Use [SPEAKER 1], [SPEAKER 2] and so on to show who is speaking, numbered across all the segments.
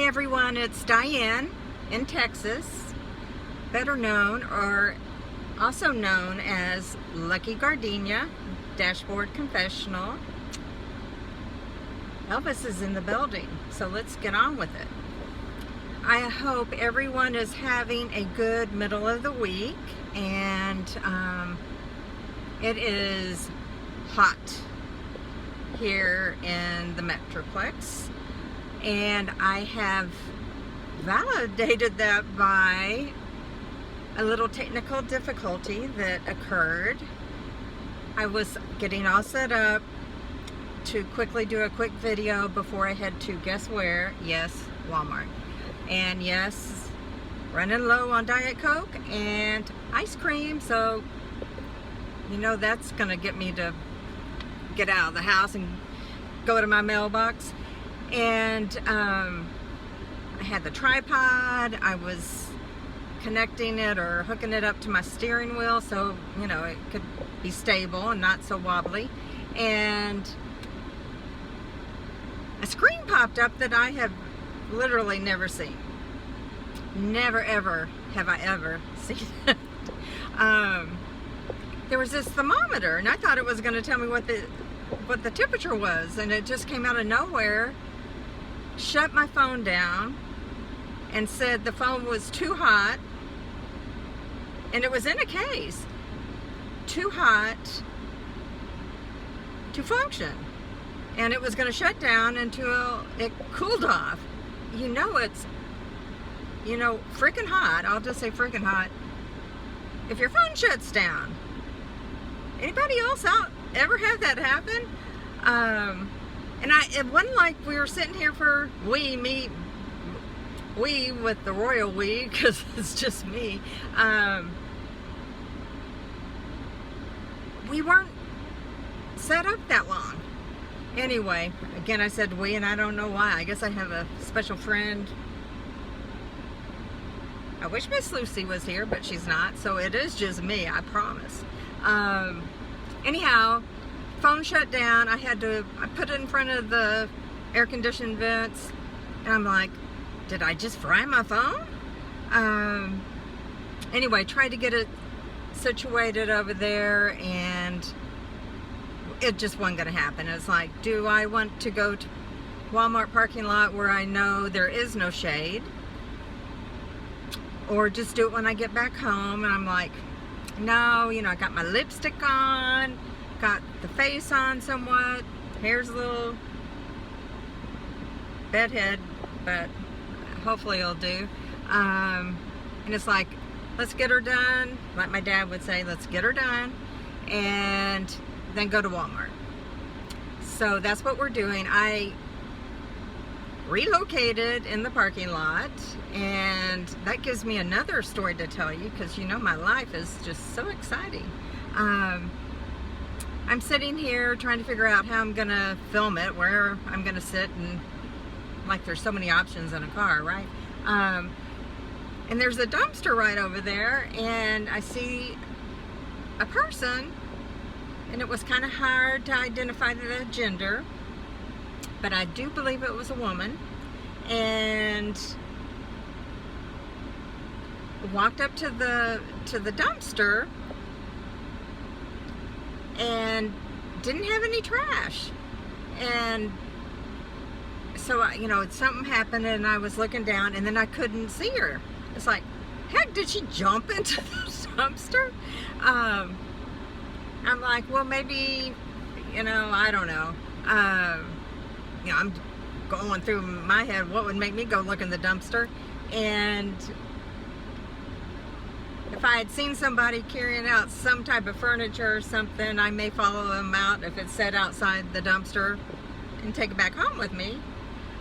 [SPEAKER 1] everyone, it's Diane in Texas, better known or also known as Lucky Gardenia, Dashboard Confessional. Elvis is in the building, so let's get on with it. I hope everyone is having a good middle of the week, and it is hot here in the Metroplex, and I have validated that by a little technical difficulty that occurred. I was getting all set up to quickly do a quick video before I head to, guess where? Yes, Walmart. And yes, running low on Diet Coke and ice cream, so you know that's gonna get me to get out of the house and go to my mailbox. And I had the tripod. I was connecting it or hooking it up to my steering wheel so you know it could be stable and not so wobbly, and a screen popped up that I have literally never seen. Never ever have I ever seen it. There was this thermometer, and I thought it was going to tell me what the temperature was, and it just came out of nowhere, shut my phone down, and said the phone was too hot, and it was in a case, too hot to function, and it was going to shut down until it cooled off. You know it's, freaking hot. I'll just say freaking hot if your phone shuts down. Anybody else out ever had that happen? And it wasn't like we were sitting here for we with the royal we, because it's just me. We weren't set up that long. Anyway, again, I said we, and I don't know why. I guess I have a special friend. I wish Miss Lucy was here, but she's not, so it is just me, I promise. Anyhow, phone shut down. I put it in front of the air-conditioned vents, and I'm like, did I just fry my phone? Anyway, tried to get it situated over there, and it just wasn't going to happen. It's like, do I want to go to Walmart parking lot where I know there is no shade, or just do it when I get back home? And I'm like, no, I got my lipstick on, got the face on somewhat, hair's a little bedhead, but hopefully it'll do. And it's like, let's get her done, like my dad would say, let's get her done, and then go to Walmart. So that's what we're doing. I relocated in the parking lot, and that gives me another story to tell you, because my life is just so exciting. I'm sitting here trying to figure out how I'm gonna film it, where I'm gonna sit, and like there's so many options in a car, right? And there's a dumpster right over there, and I see a person, and it was kind of hard to identify the gender, but I do believe it was a woman, and walked up to the dumpster and didn't have any trash. And so something happened, and I was looking down, and then I couldn't see her. It's like, heck, did she jump into the dumpster? I'm like, well, maybe, I don't know. I'm going through my head what would make me go look in the dumpster. And if I had seen somebody carrying out some type of furniture or something, I may follow them out if it's set outside the dumpster and take it back home with me.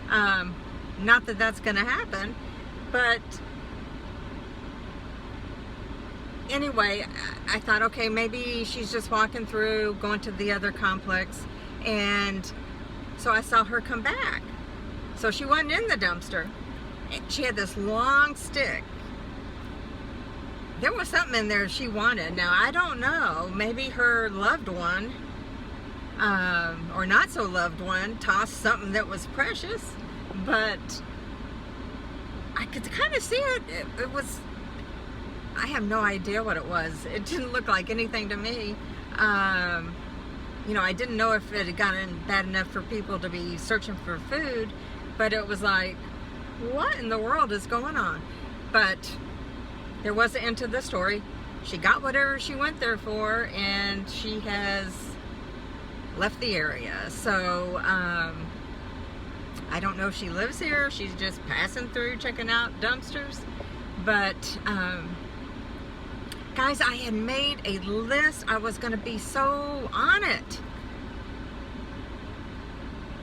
[SPEAKER 1] Not that that's going to happen, but anyway, I thought, okay, maybe she's just walking through, going to the other complex, and so I saw her come back. So she wasn't in the dumpster. She had this long stick. There was something in there she wanted. Now, I don't know, maybe her loved one, or not so loved one, tossed something that was precious, but I could kind of see it. It was, I have no idea what it was. It didn't look like anything to me. You know, I didn't know if it had gotten bad enough for people to be searching for food, but it was like, what in the world is going on? But there was an end to the story. She got whatever she went there for, and she has left the area. So I don't know if she lives here. She's just passing through, checking out dumpsters. But guys, I had made a list. I was going to be so on it.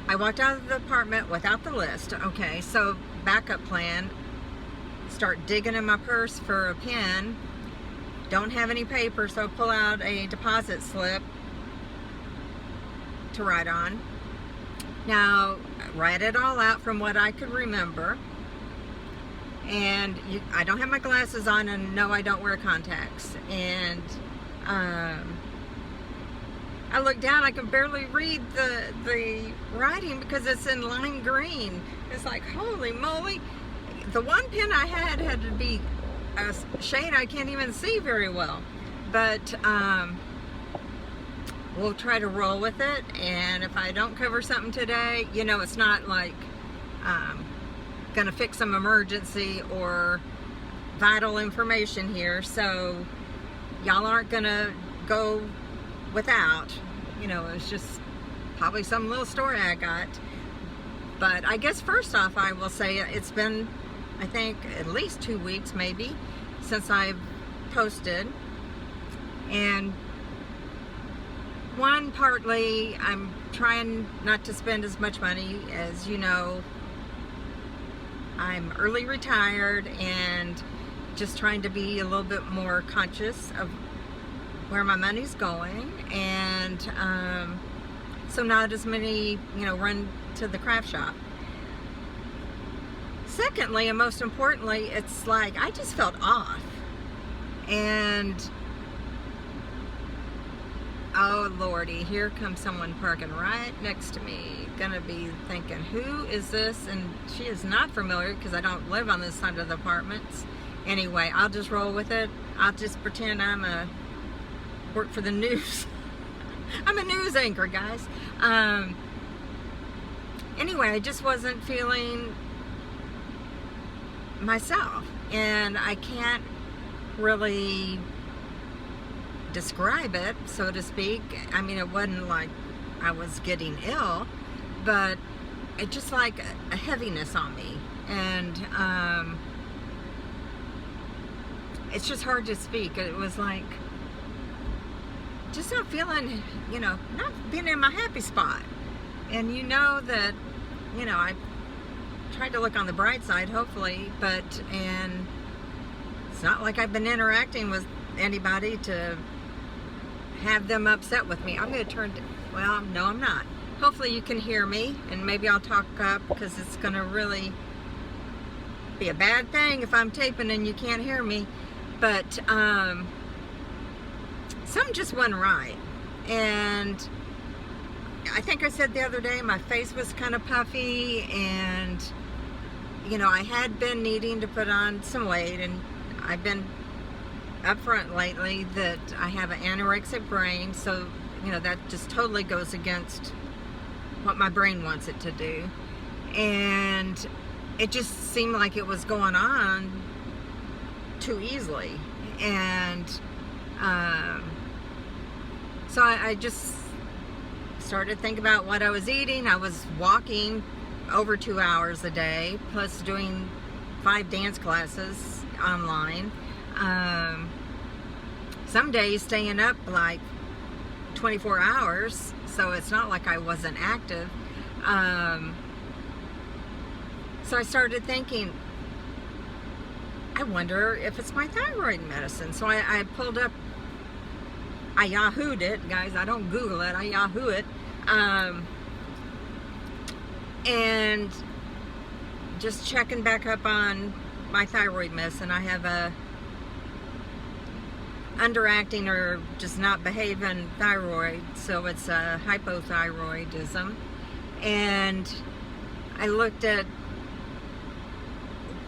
[SPEAKER 1] I walked out of the apartment without the list. Okay, so backup plan. Start digging in my purse for a pen. Don't have any paper, so pull out a deposit slip to write on. Now, write it all out from what I could remember. And I don't have my glasses on, and no, I don't wear contacts. And I look down, I can barely read the writing because it's in lime green. It's like, holy moly. The one pen I had to be a shade I can't even see very well. But we'll try to roll with it. And if I don't cover something today, you know, it's not like gonna fix some emergency or vital information here, so y'all aren't gonna go without. You know, it's just probably some little story I got. But I guess first off, I will say it's been, I think, at least 2 weeks maybe since I've posted. And one, partly I'm trying not to spend as much money. As you know, I'm early retired and just trying to be a little bit more conscious of where my money's going. And so not as many, you know, run to the craft shop. Secondly, and most importantly, it's like I just felt off. And oh lordy, here comes someone parking right next to me. Gonna be thinking, who is this? And she is not familiar because I don't live on this side of the apartments. Anyway, I'll just roll with it. I'll just pretend work for the news. I'm a news anchor, guys. Anyway, I just wasn't feeling myself, and I can't really describe it, so to speak. I mean, it wasn't like I was getting ill, but it just like a heaviness on me, and it's just hard to speak. It was like just not feeling, you know, not being in my happy spot. And you know that, you know, I tried to look on the bright side, hopefully, and it's not like I've been interacting with anybody to have them upset with me. I'm going to well, no, I'm not. Hopefully you can hear me, and maybe I'll talk up because it's going to really be a bad thing if I'm taping and you can't hear me. But something just wasn't right. And I think I said the other day my face was kind of puffy, and you know, I had been needing to put on some weight, and I've been upfront lately that I have an anorexic brain, so you know, that just totally goes against what my brain wants it to do. And it just seemed like it was going on too easily. And so I just started thinking about what I was eating. I was walking over 2 hours a day, plus doing 5 dance classes online. Some days staying up like 24 hours, so it's not like I wasn't active. So I started thinking, I wonder if it's my thyroid medicine. So I pulled up, I Yahoo'd it, guys. I don't Google it, I Yahoo it. And just checking back up on my thyroid medicine. I have a underacting or just not behaving thyroid, so it's a hypothyroidism. And I looked at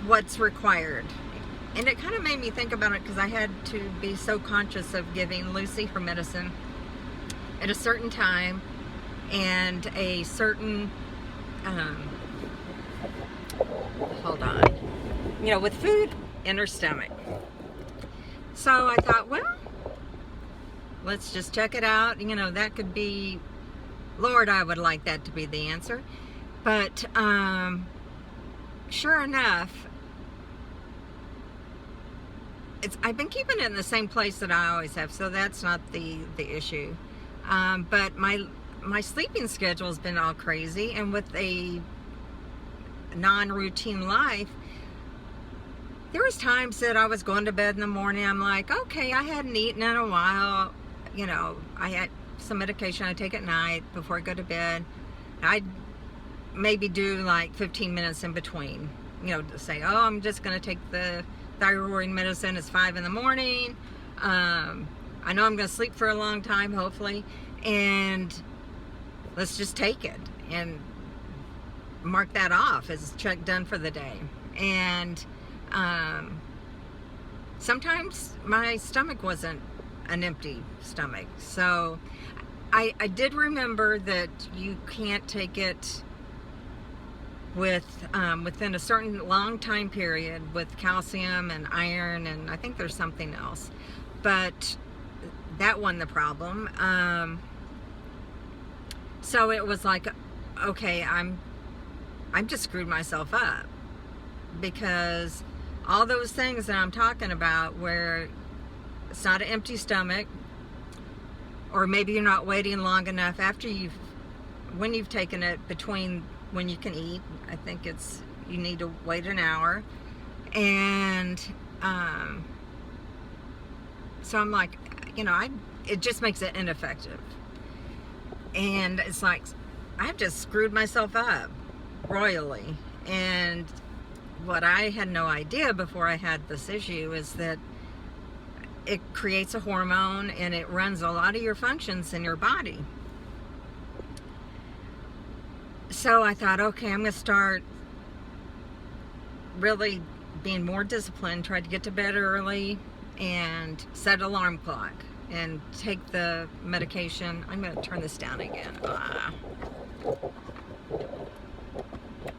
[SPEAKER 1] what's required. And it kind of made me think about it because I had to be so conscious of giving Lucy her medicine at a certain time and a certain, hold on, with food in her stomach. So I thought, well, let's just check it out. That could be, Lord, I would like that to be the answer. But sure enough, I've been keeping it in the same place that I always have, so that's not the issue. But my sleeping schedule has been all crazy, and with a non-routine life, there was times that I was going to bed in the morning. I'm like, okay, I hadn't eaten in a while. I had some medication I take at night before I go to bed. I'd maybe do like 15 minutes in between, to say, oh, I'm just going to take the thyroid medicine. It's 5 in the morning. I know I'm going to sleep for a long time, hopefully, and let's just take it and mark that off as check done for the day. And sometimes my stomach wasn't an empty stomach, so I did remember that you can't take it within a certain long time period with calcium and iron, and I think there's something else, but that wasn't the problem. So it was like, okay, I'm just screwed myself up, because all those things that I'm talking about, where it's not an empty stomach, or maybe you're not waiting long enough after when you've taken it, between when you can eat. I think you need to wait an hour. And so I'm like, it just makes it ineffective. And it's like, I've just screwed myself up royally. And what I had no idea before I had this issue is that it creates a hormone, and it runs a lot of your functions in your body. So I thought, okay, I'm going to start really being more disciplined, try to get to bed early, and set an alarm clock, and take the medication. I'm going to turn this down again.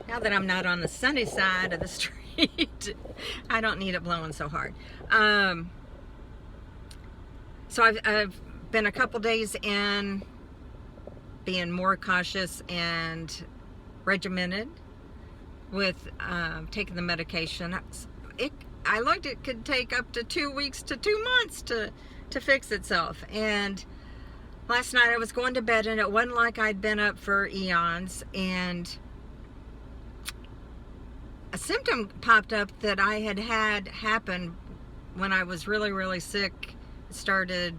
[SPEAKER 1] Now that I'm not on the sunny side of the street, I don't need it blowing so hard. So I've been a couple days in being more cautious and regimented with taking the medication. I looked, it could take up to 2 weeks to 2 months to fix itself. And last night I was going to bed, and it wasn't like I'd been up for eons, and a symptom popped up that I had happen when I was really, really sick. It started,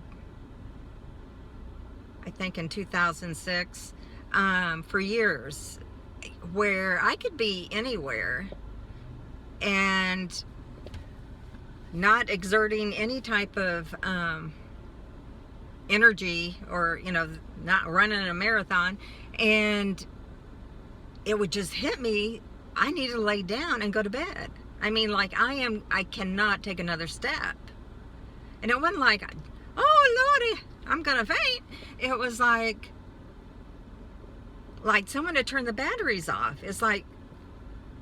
[SPEAKER 1] I think, in 2006, for years, where I could be anywhere and not exerting any type of energy, or not running a marathon, and it would just hit me. I need to lay down and go to bed. I mean, like, I cannot take another step. And it wasn't like, oh Lordy, I'm gonna faint. It was like someone had turned the batteries off. It's like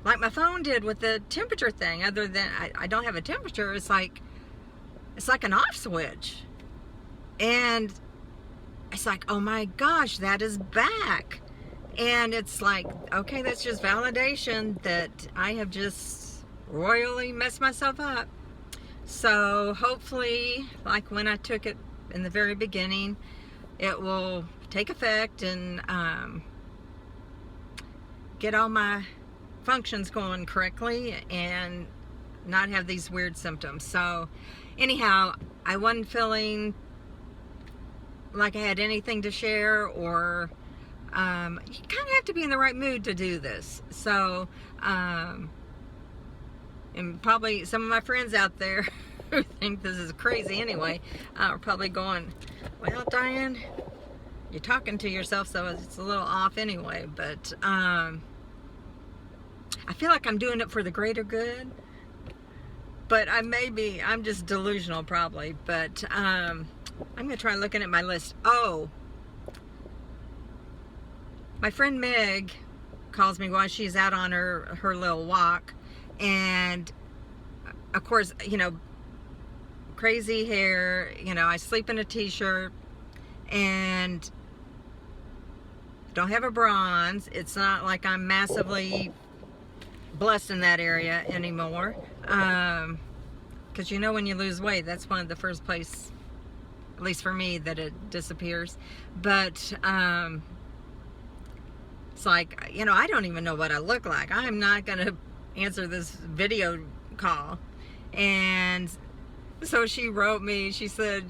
[SPEAKER 1] my phone did with the temperature thing. Other than I don't have a temperature, it's like an off switch. And it's like, oh my gosh, that is back. And it's like, okay, that's just validation that I have just royally messed myself up. So hopefully, like when I took it in the very beginning, it will take effect and get all my functions going correctly and not have these weird symptoms. So anyhow, I wasn't feeling like I had anything to share, or you kind of have to be in the right mood to do this. So and probably some of my friends out there who think this is crazy anyway are probably going, well, Diane, you're talking to yourself, so it's a little off anyway. But I feel like I'm doing it for the greater good. But I'm just delusional probably. But I'm going to try looking at my list. Oh, my friend Meg calls me while she's out on her little walk. And, of course, you know, crazy hair. You know, I sleep in a t-shirt. And don't have a bronze. It's not like I'm massively blessed in that area anymore. Because you know when you lose weight, that's one of the first place, at least for me, that it disappears. But it's like, you know, I don't even know what I look like. I'm not going to answer this video call. And so she wrote me, she said,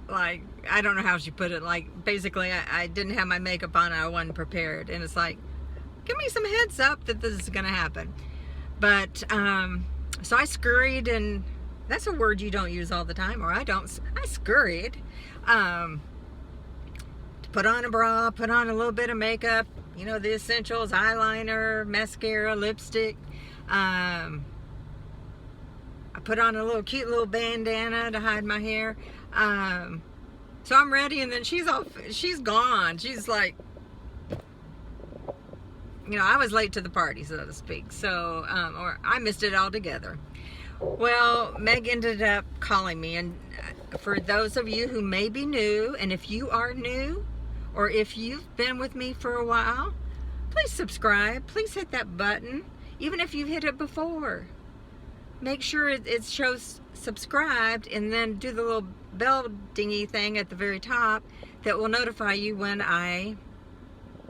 [SPEAKER 1] like, I don't know how she put it, like, basically I didn't have my makeup on and I wasn't prepared. And it's like, give me some heads up that this is going to happen. But so I scurried, and that's a word you don't use all the time, or I don't. I scurried to put on a bra, put on a little bit of makeup, you know, the essentials, eyeliner, mascara, lipstick. I put on a little cute little bandana to hide my hair. So I'm ready, and then she's gone. She's like, you know, I was late to the party, so to speak. So, or I missed it altogether. Well, Meg ended up calling me, and for those of you who may be new, and if you are new, or if you've been with me for a while, please subscribe. Please hit that button, even if you've hit it before. Make sure it shows subscribed, and then do the little bell dingy thing at the very top that will notify you when I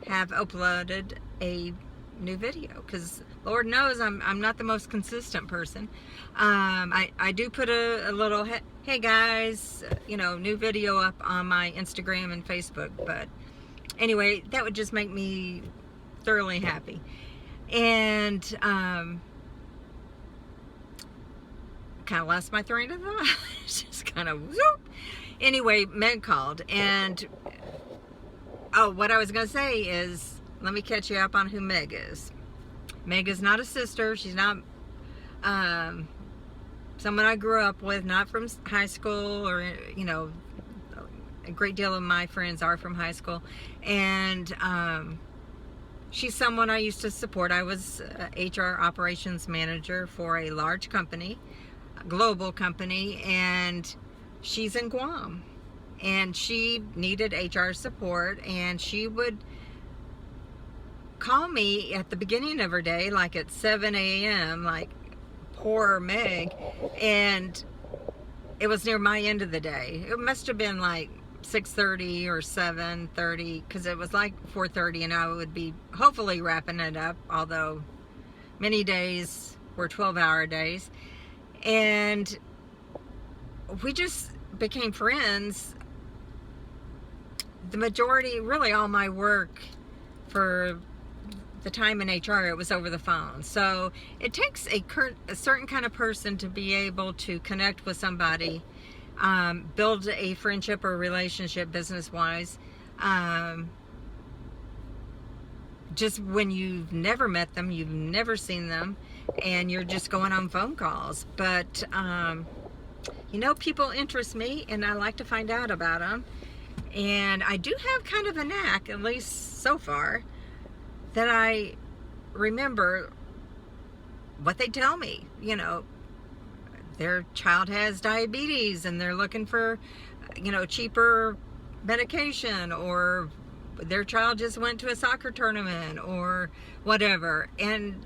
[SPEAKER 1] have uploaded a new video, because Lord knows I'm not the most consistent person. I do put a little hey guys, you know, new video up on my Instagram and Facebook, but anyway, that would just make me thoroughly happy. And kind of lost my train of thought. Just kind of whoop. Anyway, Meg called, and oh, what I was going to say is, let me catch you up on who Meg is. Meg is not a sister. She's not someone I grew up with, not from high school, or, you know, a great deal of my friends are from high school. And she's someone I used to support. I was HR operations manager for a large company, a global company, and she's in Guam. And she needed HR support, and she would call me at the beginning of her day, like at 7 a.m., like poor Meg, and it was near my end of the day. It must have been like 6:30 or 7:30, because it was like 4:30, and I would be hopefully wrapping it up, although many days were 12-hour days. And we just became friends. The majority, really all my work for the time in HR, it was over the phone. So it takes a certain kind of person to be able to connect with somebody, build a friendship or relationship business-wise, just when you've never met them, you've never seen them, and you're just going on phone calls. But you know, people interest me, and I like to find out about them. And I do have kind of a knack, at least so far, that I remember what they tell me. You know, their child has diabetes and they're looking for, you know, cheaper medication, or their child just went to a soccer tournament or whatever. And,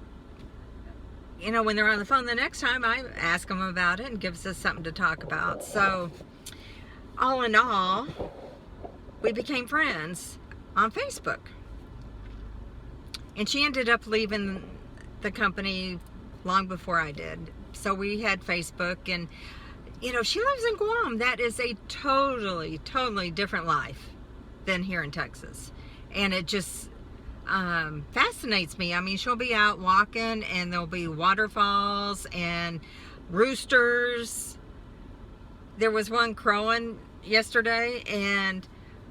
[SPEAKER 1] you know, when they're on the phone the next time, I ask them about it and gives us something to talk about. So all in all, we became friends on Facebook. And she ended up leaving the company long before I did. So we had Facebook, and, you know, she lives in Guam. That is a totally, totally different life than here in Texas. And it just fascinates me. I mean, she'll be out walking, and there'll be waterfalls and roosters. There was one crowing yesterday, and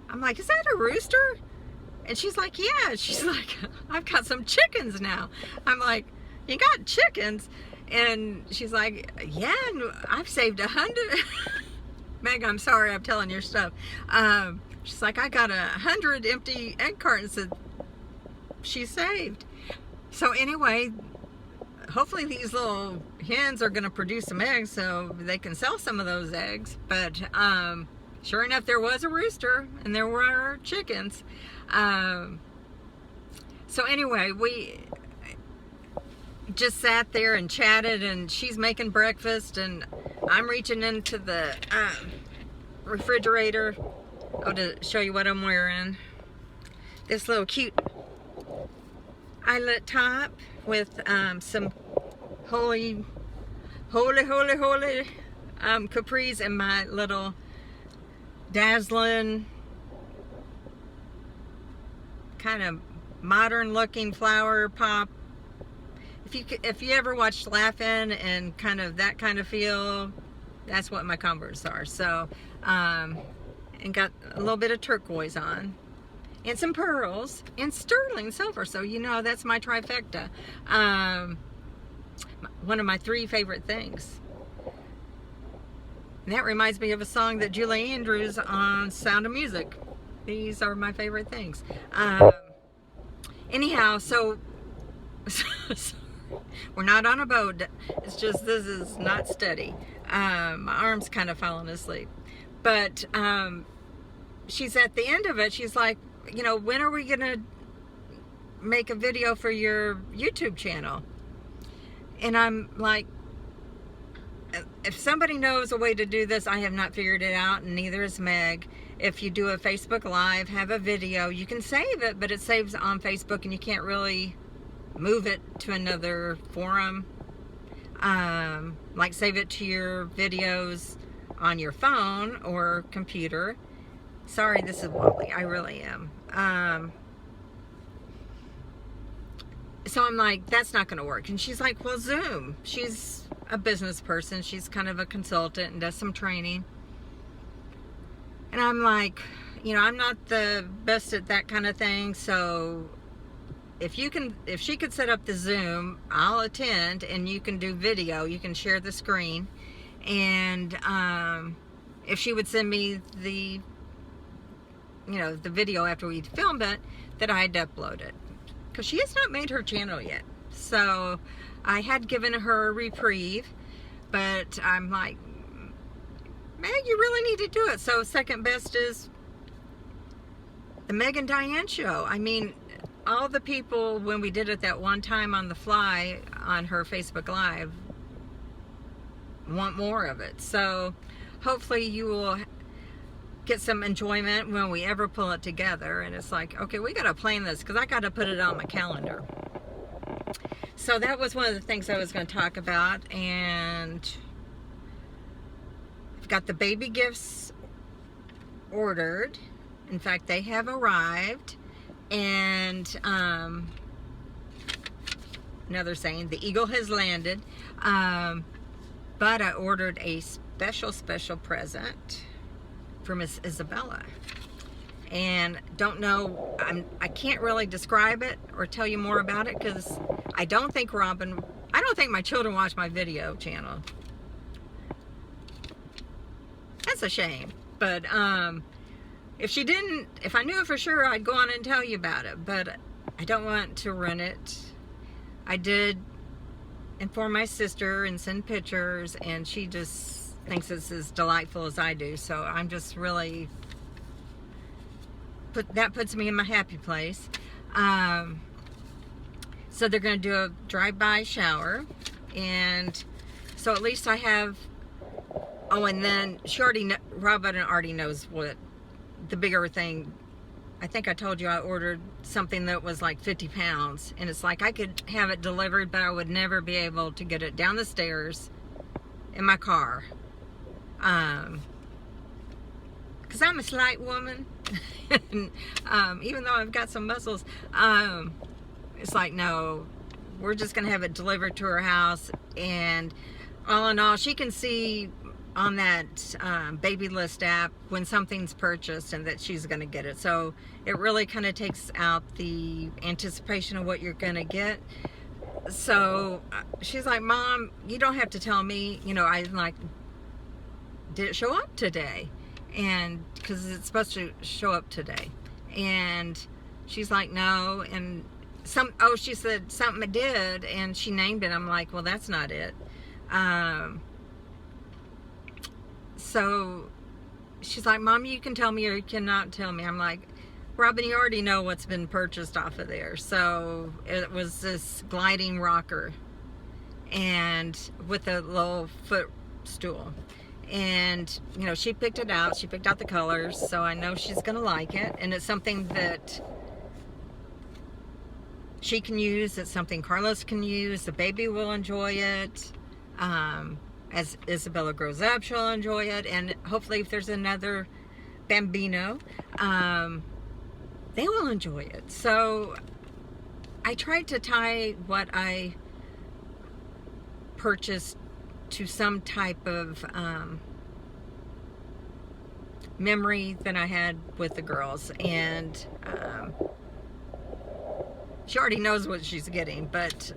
[SPEAKER 1] I'm like, is that a rooster? And she's like, yeah. She's like, I've got some chickens now. I'm like, you got chickens? And she's like, yeah, and I've saved 100. Meg, I'm sorry, I'm telling your stuff. She's like, I got 100 empty egg cartons that she saved. So anyway, hopefully these little hens are going to produce some eggs so they can sell some of those eggs. But sure enough, there was a rooster and there were chickens. So anyway, we just sat there and chatted, and she's making breakfast, and I'm reaching into the refrigerator to show you what I'm wearing. This little cute eyelet top with some holy capris, and my little dazzling kind of modern looking flower pop. If you ever watched Laugh-In and kind of that kind of feel, that's what my Converse are. So and got a little bit of turquoise on, and some pearls, and sterling silver. So you know, that's my trifecta. One of my 3 favorite things. And that reminds me of a song that Julie Andrews on Sound of Music. These are my favorite things. Anyhow, so we're not on a boat. It's just, this is not steady. My arm's kind of falling asleep. But she's at the end of it. She's like, you know, when are we going to make a video for your YouTube channel? And I'm like, if somebody knows a way to do this, I have not figured it out, and neither is Meg. If you do a Facebook Live, have a video, you can save it, but it saves on Facebook and you can't really move it to another forum. Like save it to your videos on your phone or computer. Sorry, this is wobbly. I really am. So I'm like, that's not going to work. And she's like, well, Zoom. She's a business person. She's kind of a consultant and does some training. And I'm like, you know, I'm not the best at that kind of thing. So if she could set up the Zoom, I'll attend, and you can do video. You can share the screen. And if she would send me the, you know, the video after we filmed it, that I'd upload it. Because she has not made her channel yet. So I had given her a reprieve, but I'm like, Meg, you really need to do it. So second best is the Meg and Diane show. I mean, all the people, when we did it that one time on the fly on her Facebook Live, want more of it. So hopefully you will get some enjoyment when we ever pull it together. And it's like, okay, we got to plan this because I got to put it on my calendar. So that was one of the things I was going to talk about. And I've got the baby gifts ordered. In fact, they have arrived. And another saying, the eagle has landed. But I ordered a special present for Miss Isabella, and don't know, I can't really describe it or tell you more about it because I don't think my children watch my video channel. That's a shame. But if I knew it for sure, I'd go on and tell you about it, but I don't want to run it. I did inform my sister and send pictures, and she just thinks it's as delightful as I do. So I'm just really, that puts me in my happy place. So they're going to do a drive-by shower, and so at least I have, oh, and then Robin already knows what the bigger thing. I think I told you I ordered something that was like 50 pounds, and it's like I could have it delivered, but I would never be able to get it down the stairs in my car. Because I'm a slight woman, and, even though I've got some muscles, it's like, no, we're just going to have it delivered to her house, and all in all, she can see on that baby list app when something's purchased and that she's going to get it. So it really kind of takes out the anticipation of what you're going to get. So she's like, Mom, you don't have to tell me. You know, I'm like, did it show up today? And because it's supposed to show up today. And she's like, no. And she said something it did, and she named it. I'm like, well, that's not it. So she's like, Mom, you can tell me or you cannot tell me. I'm like, Robin, you already know what's been purchased off of there. So it was this gliding rocker and with a little footstool. And, you know, she picked it out. She picked out the colors. So I know she's going to like it. And it's something that she can use. It's something Carlos can use. The baby will enjoy it. As Isabella grows up, she'll enjoy it. And hopefully if there's another bambino, they will enjoy it. So I tried to tie what I purchased to some type of memory that I had with the girls. And she already knows what she's getting, but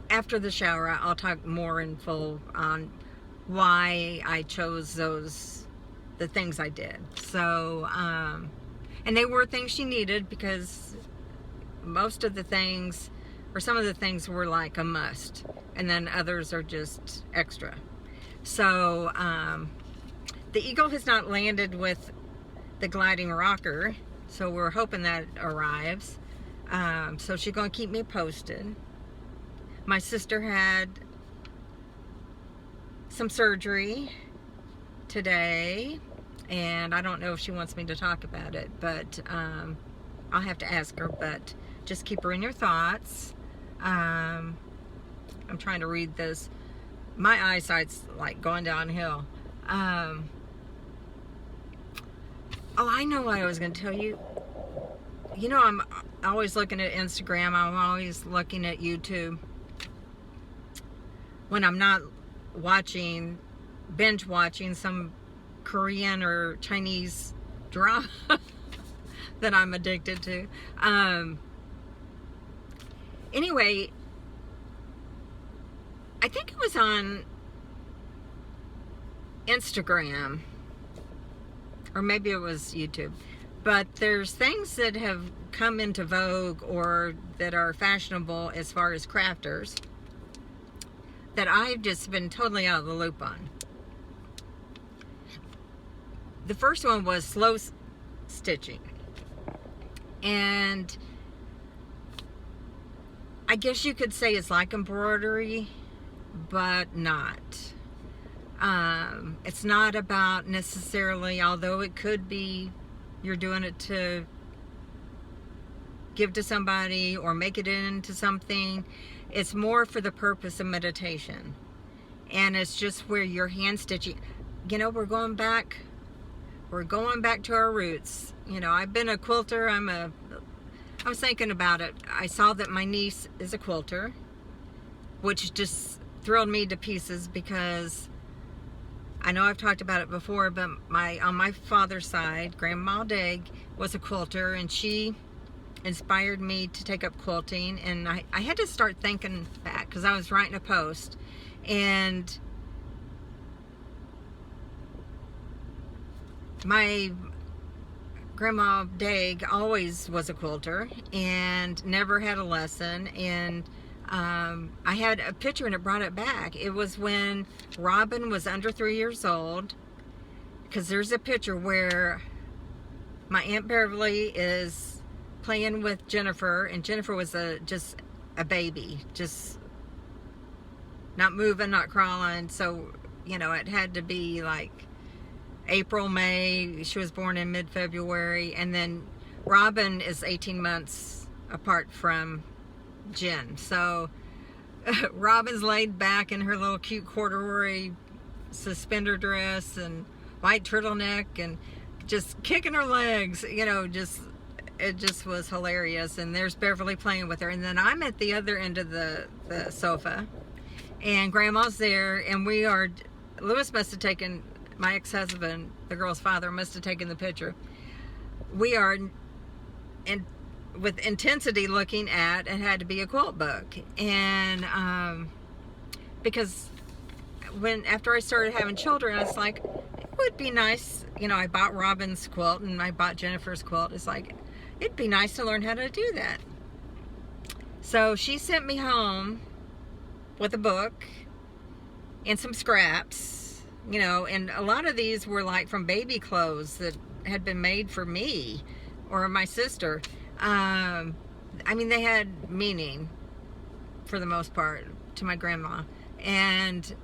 [SPEAKER 1] after the shower, I'll talk more in full on why I chose the things I did. So, and they were things she needed, because most of the things, or some of the things, were like a must, and then others are just extra. So, the Eagle has not landed with the gliding rocker, so we're hoping that arrives. So she's going to keep me posted. My sister had some surgery today, and I don't know if she wants me to talk about it, but I'll have to ask her. But just keep her in your thoughts. I'm trying to read this. My eyesight's like going downhill. Oh, I know what I was going to tell you. You know, I'm always looking at Instagram. I'm always looking at YouTube when I'm not binge watching some Korean or Chinese drama that I'm addicted to. Anyway, I think it was on Instagram, or maybe it was YouTube, but there's things that have come into vogue or that are fashionable as far as crafters that I've just been totally out of the loop on. The first one was slow stitching. And I guess you could say it's like embroidery, but not. It's not about necessarily, although it could be, you're doing it to give to somebody or make it into something. It's more for the purpose of meditation. And it's just where you're hand stitching. You know, we're going back to our roots. You know, I've been a quilter. I was thinking about it. I saw that my niece is a quilter, which just thrilled me to pieces, because I know I've talked about it before, but on my father's side, Grandma Dag was a quilter, and she inspired me to take up quilting. And I had to start thinking back, because I was writing a post, and my Grandma Dag always was a quilter and never had a lesson. And I had a picture and it brought it back. It was when Robin was under 3 years old, because there's a picture where my Aunt Beverly is playing with Jennifer, and Jennifer was just a baby, just not moving, not crawling. So, you know, it had to be like April, May. She was born in mid-February. And then Robin is 18 months apart from Jen. So Robin's laid back in her little cute corduroy suspender dress and white turtleneck and just kicking her legs, you know, it just was hilarious. And there's Beverly playing with her. And then I'm at the other end of the sofa, and Grandma's there, and we are Lewis must have taken, my ex-husband, the girl's father, must have taken the picture. We are with intensity looking at, it had to be a quilt book. And because after I started having children, I was like, it would be nice, I bought Robin's quilt and I bought Jennifer's quilt. It's like, it'd be nice to learn how to do that. So she sent me home with a book and some scraps, and a lot of these were like from baby clothes that had been made for me or my sister. They had meaning for the most part to my grandma. And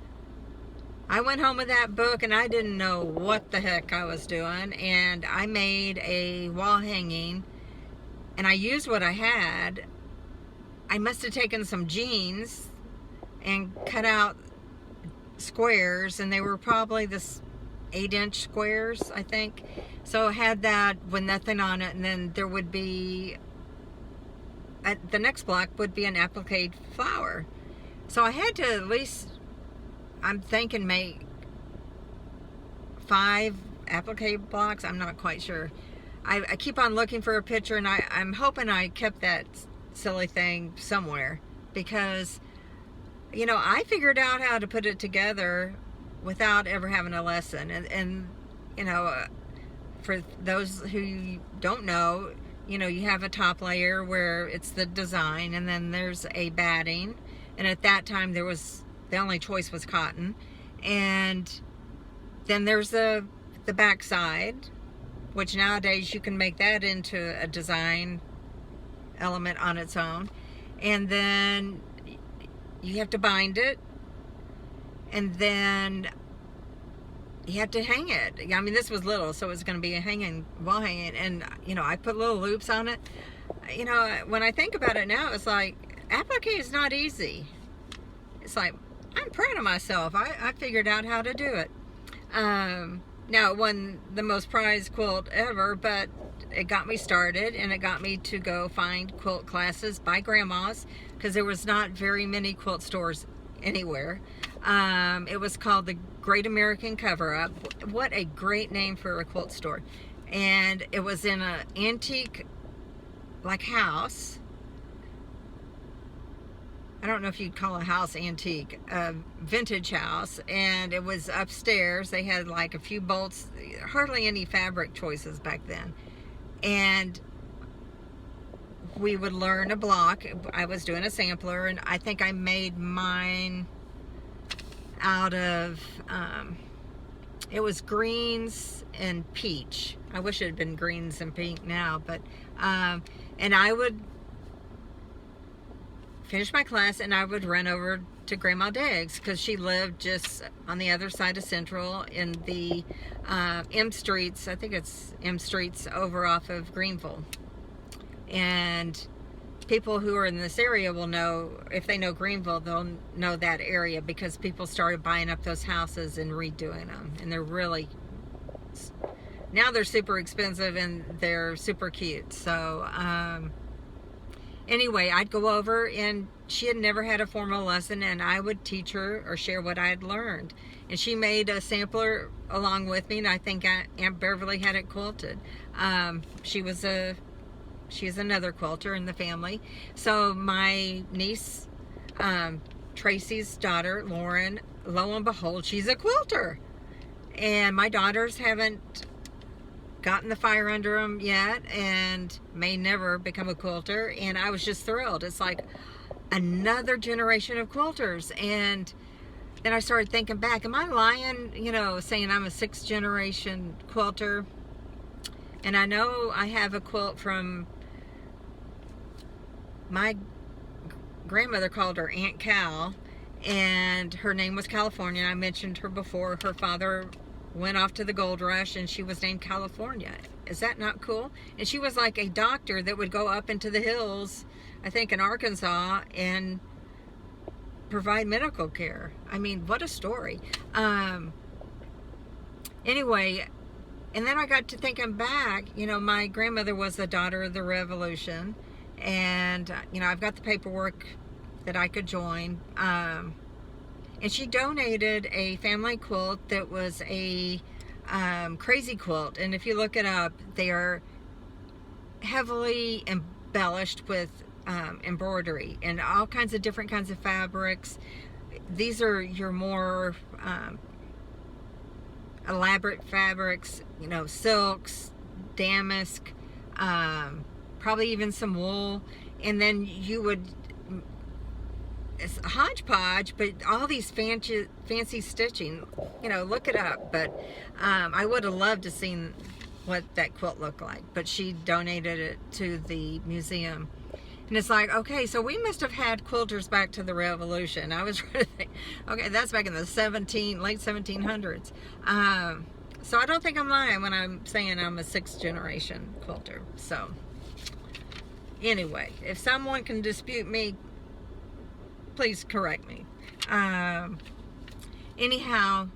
[SPEAKER 1] I went home with that book and I didn't know what the heck I was doing. And I made a wall hanging and I used what I had. I must have taken some jeans and cut out squares, and they were probably this 8-inch squares, I think. So I had that with nothing on it, and then there would be, the next block would be an applique flower. So I had to at least, I'm thinking, make 5 applique blocks. I'm not quite sure. I keep on looking for a picture, and I'm hoping I kept that silly thing somewhere, because I figured out how to put it together without ever having a lesson. And for those who don't know, you have a top layer where it's the design, and then there's a batting, and at that time the only choice was cotton, and then there's the back side, which nowadays you can make that into a design element on its own, and then you have to bind it, and then you have to hang it. This was little, so it was going to be a wall hanging, and I put little loops on it. When I think about it now, it's like, applique is not easy. It's like, I'm proud of myself. I figured out how to do it. Now, it wasn't the most prized quilt ever, but it got me started, and it got me to go find quilt classes by grandmas, because there was not very many quilt stores anywhere. It was called the Great American Cover-Up. What a great name for a quilt store. And it was in an antique house. I don't know if you'd call a house antique, a vintage house, and it was upstairs. They had like a few bolts, hardly any fabric choices back then. And we would learn a block. I was doing a sampler, and I think I made mine out of, it was greens and peach. I wish it had been greens and pink now, but, and I would finish my class and I would run over to Grandma Deggs, because she lived just on the other side of Central in the M Streets. I think it's M Streets over off of Greenville. And people who are in this area will know, if they know Greenville, they'll know that area, because people started buying up those houses and redoing them. And they're really, now they're super expensive and they're super cute. So anyway, I'd go over, and she had never had a formal lesson, and I would teach her or share what I had learned. And she made a sampler along with me, and I think Aunt Beverly had it quilted. She's another quilter in the family. So my niece, Tracy's daughter, Lauren, lo and behold, she's a quilter. And my daughters haven't gotten the fire under them yet, and may never become a quilter. And I was just thrilled. It's like another generation of quilters. And then I started thinking back, am I lying, saying I'm a 6th generation quilter? And I know I have a quilt from, my grandmother called her Aunt Cal, and her name was California. I mentioned her before. Her father went off to the gold rush, and she was named California. Is that not cool? And she was like a doctor that would go up into the hills, I think in Arkansas, and provide medical care. What a story. Anyway, and then I got to thinking back, my grandmother was the daughter of the Revolution, and, I've got the paperwork that I could join. and she donated a family quilt that was a crazy quilt. And if you look it up, they are heavily embellished with embroidery and all kinds of different kinds of fabrics. These are your more elaborate fabrics, you know, silks, damask, probably even some wool. And then you would, it's a hodgepodge, but all these fancy stitching, you know, look it up. But I would have loved to seen what that quilt looked like, but she donated it to the museum. And it's like, okay, so we must have had quilters back to the Revolution. I was trying to think, okay, that's back in the late 1700s. So I don't think I'm lying when I'm saying I'm a 6th generation quilter. So anyway, if someone can dispute me, please correct me. Anyhow,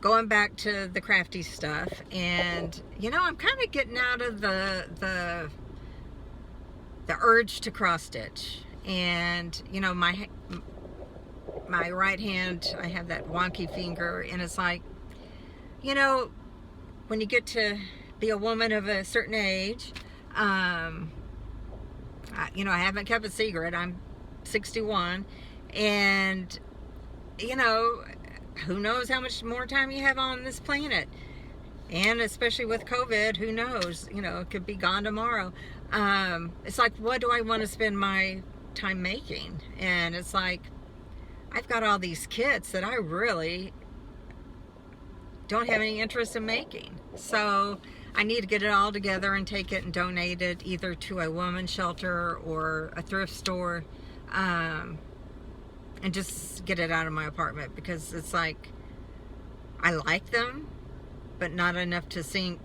[SPEAKER 1] going back to the crafty stuff, and you know, I'm kind of getting out of the urge to cross stitch. And you know, my right hand, I have that wonky finger, and it's like, you know, when you get to be a woman of a certain age, you know, I haven't kept a secret. I'm 61, and you know, who knows how much more time you have on this planet, and especially with COVID, who knows, you know, it could be gone tomorrow. It's like, what do I want to spend my time making? And it's like, I've got all these kits that I really don't have any interest in making. So I need to get it all together and take it and donate it either to a women's shelter or a thrift store, and just get it out of my apartment, because it's like, I like them, but not enough to sink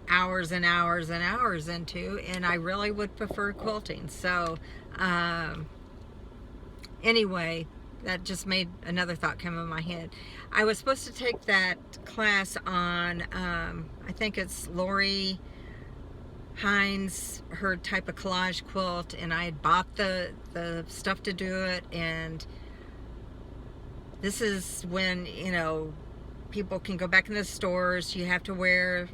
[SPEAKER 1] hours and hours and hours into, and I really would prefer quilting. So anyway, that just made another thought come in my head. I was supposed to take that class on, I think it's Lori Hines, her type of collage quilt, and I had bought the stuff to do it. And this is when, you know, people can go back in the stores, you have to wear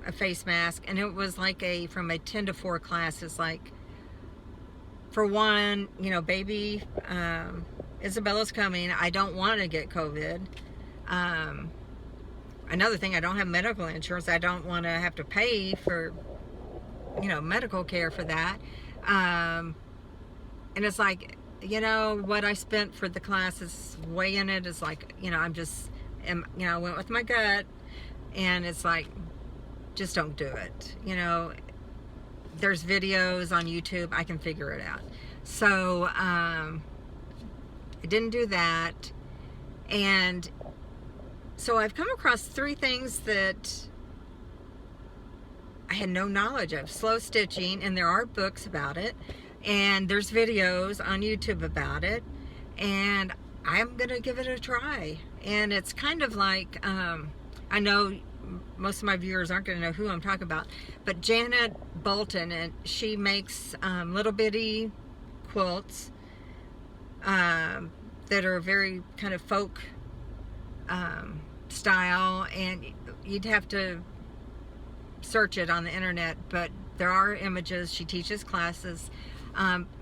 [SPEAKER 1] a face mask. And it was like from a 10 to 4 class. It's like, for one, you know, baby Isabella's coming. I don't want to get COVID. Another thing, I don't have medical insurance. I don't want to have to pay for, you know, medical care for that. And it's like, you know, what I spent for the classes, weighing it is like, you know, you know, I went with my gut, and it's like, just don't do it. You know, there's videos on YouTube, I can figure it out. So I didn't do that. And so I've come across 3 things that I had no knowledge of. Slow stitching, and there are books about it, and there's videos on YouTube about it, and I'm gonna give it a try. And it's kind of like, I know most of my viewers aren't gonna know who I'm talking about, but Janet Bolton, and she makes little bitty quilts that are very kind of folk style, and you'd have to search it on the internet, but there are images. She teaches classes,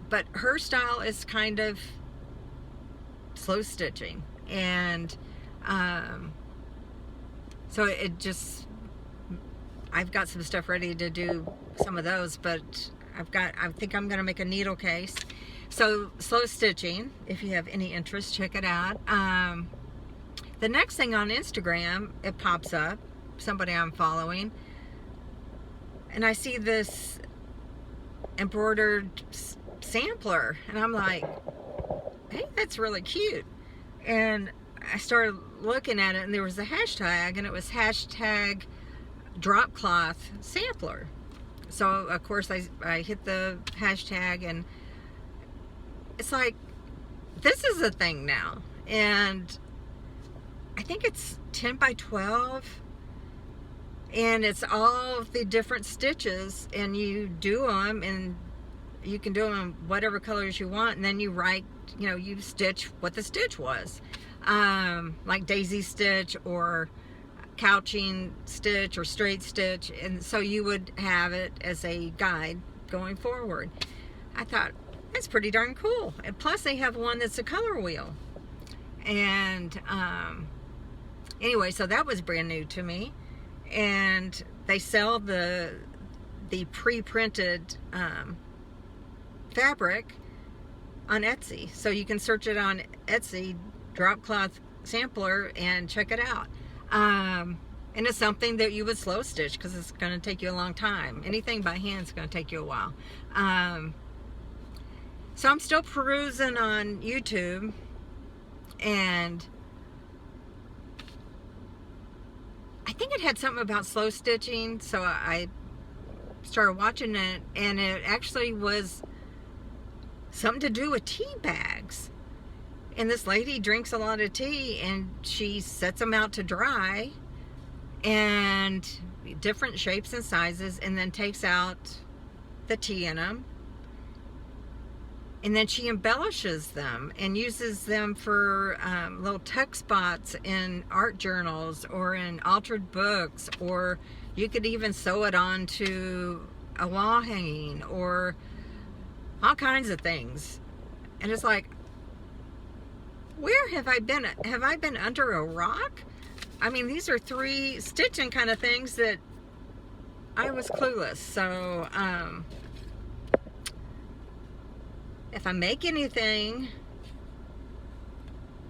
[SPEAKER 1] but her style is kind of slow stitching, and so it just, I've got some stuff ready to do some of those, but I think I'm gonna make a needle case. So slow stitching, if you have any interest, check it out. The next thing on Instagram, it pops up, somebody I'm following, and I see this embroidered sampler, and I'm like, hey, that's really cute. And I started looking at it, and there was a hashtag, and it was hashtag drop cloth sampler. So of course I hit the hashtag, and it's like, this is a thing now. And I think it's 10 by 12, and it's all of the different stitches, and you do them, and you can do them whatever colors you want, and then you write, you know, you stitch what the stitch was, like daisy stitch or couching stitch or straight stitch, and so you would have it as a guide going forward. I thought, that's pretty darn cool. And plus they have one that's a color wheel. And anyway, so that was brand new to me. And they sell the pre-printed fabric on Etsy. So you can search it on Etsy, drop cloth sampler, and check it out. And it's something that you would slow stitch because it's going to take you a long time. Anything by hand is going to take you a while. So I'm still perusing on YouTube, and I think it had something about slow stitching, so I started watching it, and it actually was something to do with tea bags. And this lady drinks a lot of tea, and she sets them out to dry, and different shapes and sizes, and then takes out the tea in them. And then she embellishes them and uses them for little tuck spots in art journals or in altered books, or you could even sew it onto a wall hanging or all kinds of things. And it's like, where have I been? Have I been under a rock? I mean, these are 3 stitching kind of things that I was clueless. So, if I make anything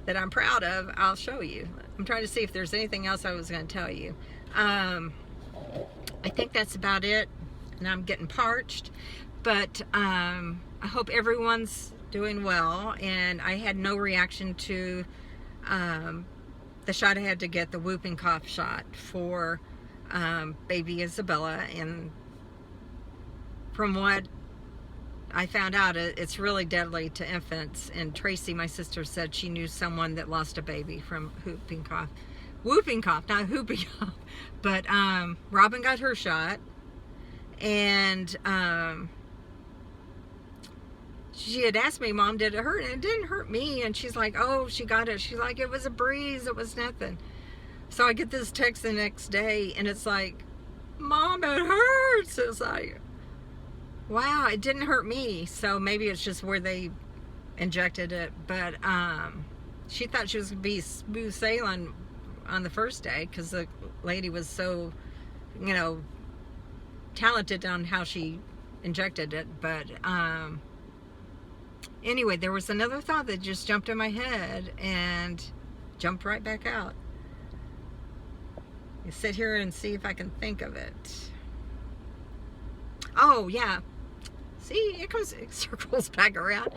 [SPEAKER 1] that I'm proud of, I'll show you. I'm trying to see if there's anything else I was going to tell you. I think that's about it. And I'm getting parched. But I hope everyone's doing well. And I had no reaction to the shot I had to get, the whooping cough shot for baby Isabella. And from what I found out, it's really deadly to infants. And Tracy, my sister, said she knew someone that lost a baby from whooping cough. Whooping cough, not whooping cough. But Robin got her shot. And she had asked me, Mom, did it hurt? And it didn't hurt me. And she's like, oh, she got it. She's like, it was a breeze. It was nothing. So I get this text the next day, and it's like, Mom, it hurts. It's like, wow, it didn't hurt me. So maybe it's just where they injected it. But she thought she was going to be smooth sailing on the first day because the lady was so, you know, talented on how she injected it. But anyway, there was another thought that just jumped in my head and jumped right back out. You sit here and see if I can think of it. Oh, yeah. See, it circles back around.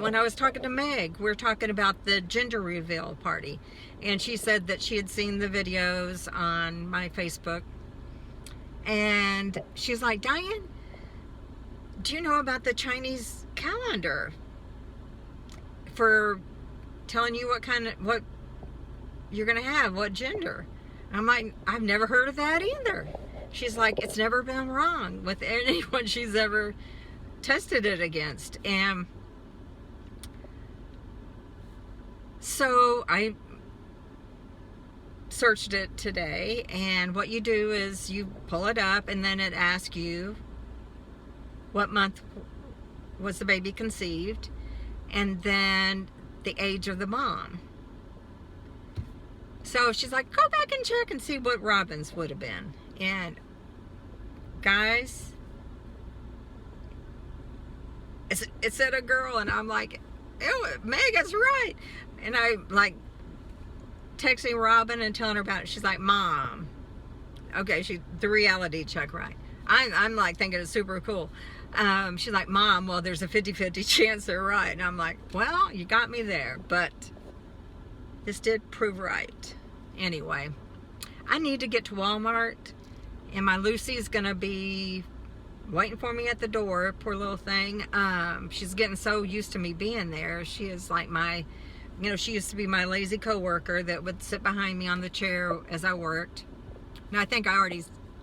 [SPEAKER 1] When I was talking to Meg, we were talking about the gender reveal party. And she said that she had seen the videos on my Facebook. And she's like, Diane, do you know about the Chinese calendar for telling you what you're going to have, what gender? I'm like, I've never heard of that either. She's like, it's never been wrong with anyone she's ever tested it against. And so I searched it today, and what you do is you pull it up, and then it asks you what month was the baby conceived, and then the age of the mom. So she's like, go back and check and see what Robin's would have been. And guys, it said a girl, and I'm like, ew, Megan's right. And I like texting Robin and telling her about it. She's like, Mom, okay, the reality check, right? I'm like thinking it's super cool. She's like, Mom, well, there's a 50-50 chance they're right. And I'm like, well, you got me there, but this did prove right. Anyway, I need to get to Walmart, and my Lucy's gonna be waiting for me at the door, poor little thing. She's getting so used to me being there. She is like my, you know, she used to be my lazy coworker that would sit behind me on the chair as I worked. And I think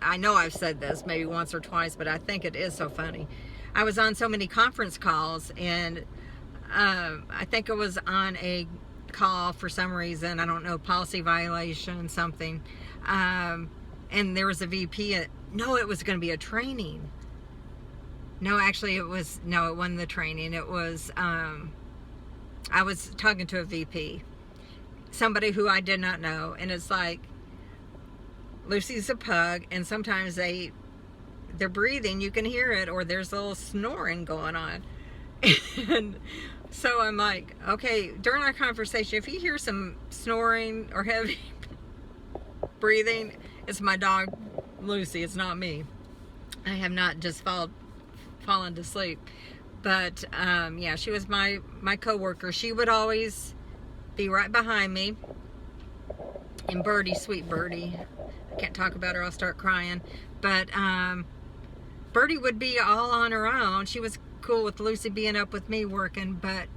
[SPEAKER 1] I know I've said this maybe once or twice, but I think it is so funny. I was on so many conference calls, and I think it was on a call for some reason, I don't know, policy violation, something, and there was a VP. No, it was going to be a training. No, actually, it wasn't the training. It was, I was talking to a VP, somebody who I did not know, and it's like, Lucy's a pug, and sometimes they're breathing, you can hear it, or there's a little snoring going on. And so I'm like, okay, during our conversation, if you hear some snoring or heavy breathing, it's my dog Lucy, it's not me. I have not just fallen to sleep. But yeah, she was my coworker. She would always be right behind me. And Birdie, sweet Birdie, I can't talk about her, I'll start crying. But Birdie would be all on her own. She was cool with Lucy being up with me working, but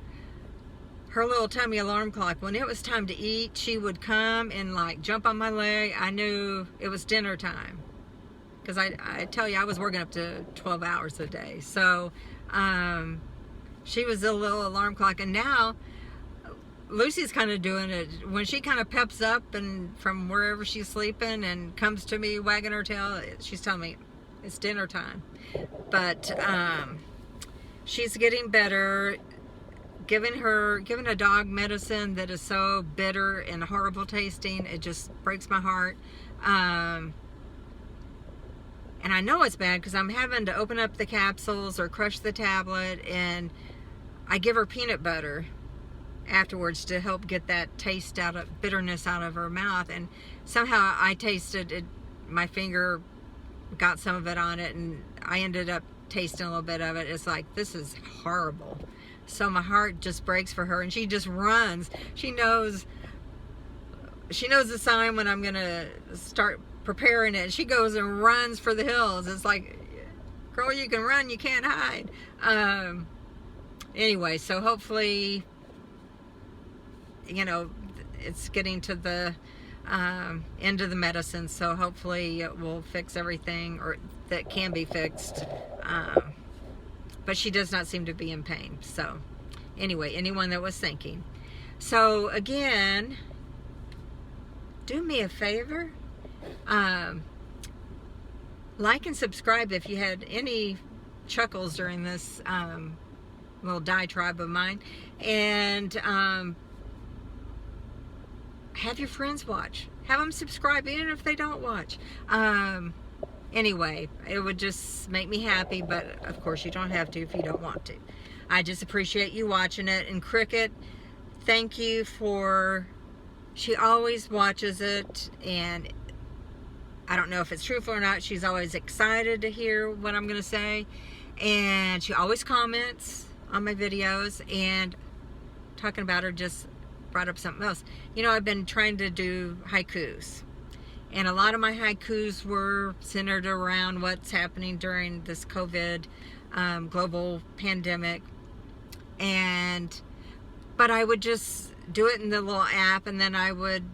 [SPEAKER 1] her little tummy alarm clock, when it was time to eat, she would come and like jump on my leg. I knew it was dinner time, because I tell you, I was working up to 12 hours a day. So she was a little alarm clock. And now Lucy's kind of doing it when she kind of peps up and from wherever she's sleeping and comes to me wagging her tail. She's telling me it's dinner time. But she's getting better. Giving a dog medicine that is so bitter and horrible tasting, it just breaks my heart. And I know it's bad because I'm having to open up the capsules or crush the tablet, and I give her peanut butter afterwards to help get that bitterness out of her mouth. And somehow I tasted it, my finger got some of it on it, and I ended up tasting a little bit of it. It's like, this is horrible. So my heart just breaks for her, and she just runs. She knows the sign when I'm gonna start preparing it. She goes and runs for the hills. It's like, girl, you can run, you can't hide. Anyway, so hopefully, it's getting to the end of the medicine, so hopefully it will fix everything, or that can be fixed. But she does not seem to be in pain. So anyway, anyone that was thinking. So again, do me a favor, like and subscribe if you had any chuckles during this little diatribe of mine, and have your friends watch. Have them subscribe even if they don't watch. Anyway, it would just make me happy, but of course you don't have to if you don't want to. I just appreciate you watching it. And Cricket, thank you she always watches it, and I don't know if it's truthful or not. She's always excited to hear what I'm going to say, and she always comments on my videos. And talking about her just brought up something else. I've been trying to do haikus. And a lot of my haikus were centered around what's happening during this COVID global pandemic. But I would just do it in the little app, and then I would,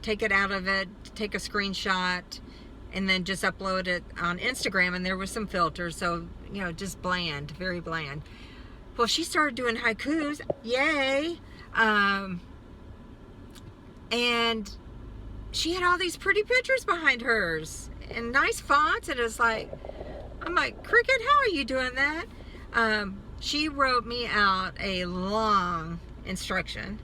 [SPEAKER 1] take it out of it, take a screenshot, and then just upload it on Instagram. And there was some filters, so, just bland, very bland. Well, she started doing haikus. Yay! And she had all these pretty pictures behind hers and nice fonts, and I'm like, Cricket, how are you doing that? She wrote me out a long instruction,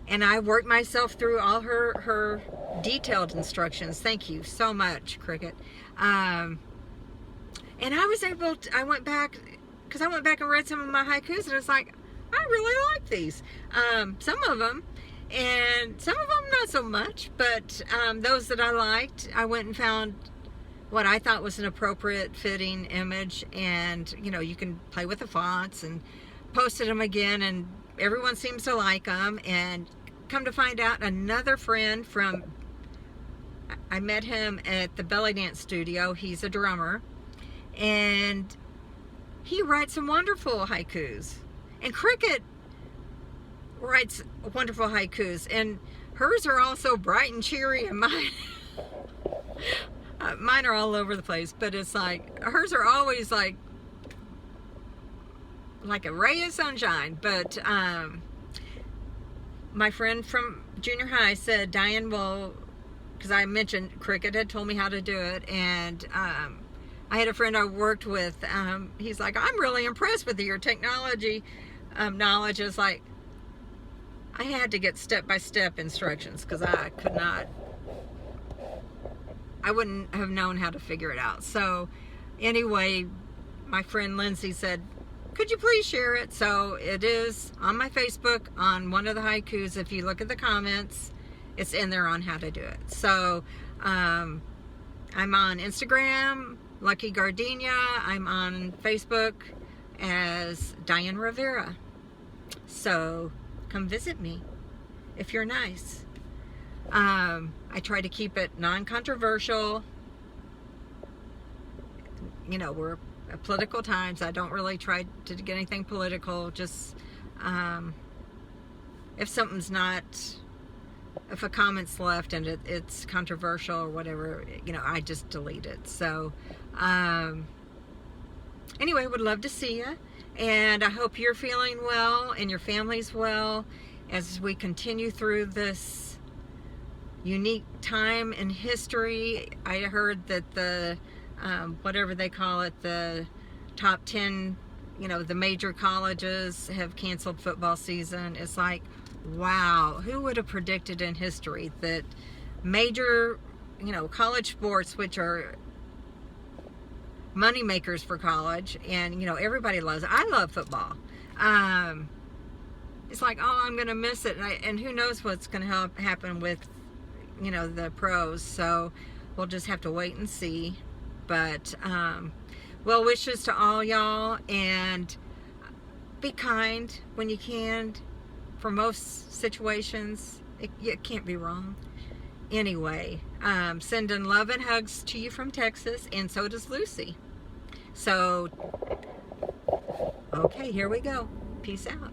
[SPEAKER 1] and I worked myself through all her detailed instructions. Thank you so much, Cricket. And I was able to, I went back and read some of my haikus, and it's like, I really like these. Some of them, and some of them not so much, but those that I liked, I went and found what I thought was an appropriate fitting image, and you can play with the fonts and posted them again, and everyone seems to like them. And come to find out, another friend I met him at the belly dance studio. He's a drummer, and he writes some wonderful haikus. And Cricket writes wonderful haikus, and hers are also bright and cheery, and mine Mine are all over the place, but it's like, hers are always like a ray of sunshine. But my friend from junior high said, Diane, well, because I mentioned cricket had told me how to do it, and I had a friend I worked with, he's like, I'm really impressed with your technology knowledge. It's like, I had to get step-by-step instructions, because I wouldn't have known how to figure it out. So anyway, my friend Lindsay said, could you please share it? So it is on my Facebook on one of the haikus. If you look at the comments, it's in there on how to do it. So I'm on Instagram, Lucky Gardenia. I'm on Facebook as Diane Rivera. So come visit me if you're nice. I try to keep it non-controversial. You know, we're at political times. I don't really try to get anything political. Just if something's not, if a comment's left and it's controversial or whatever, you know, I just delete it. So anyway, would love to see you, and I hope you're feeling well and your family's well as we continue through this unique time in history. I heard that the whatever they call it, the top 10, you know, the major colleges have canceled football season. It's like, wow, who would have predicted in history that major, you know, college sports, which are money makers for college, and you know, everybody loves it. I love football. It's like, oh, I'm gonna miss it, and who knows what's gonna happen with, you know, the pros. So we'll just have to wait and see. But well wishes to all y'all, and be kind when you can. For most situations, it can't be wrong. Anyway, sending love and hugs to you from Texas, and so does Lucy. So, okay, here we go. Peace out.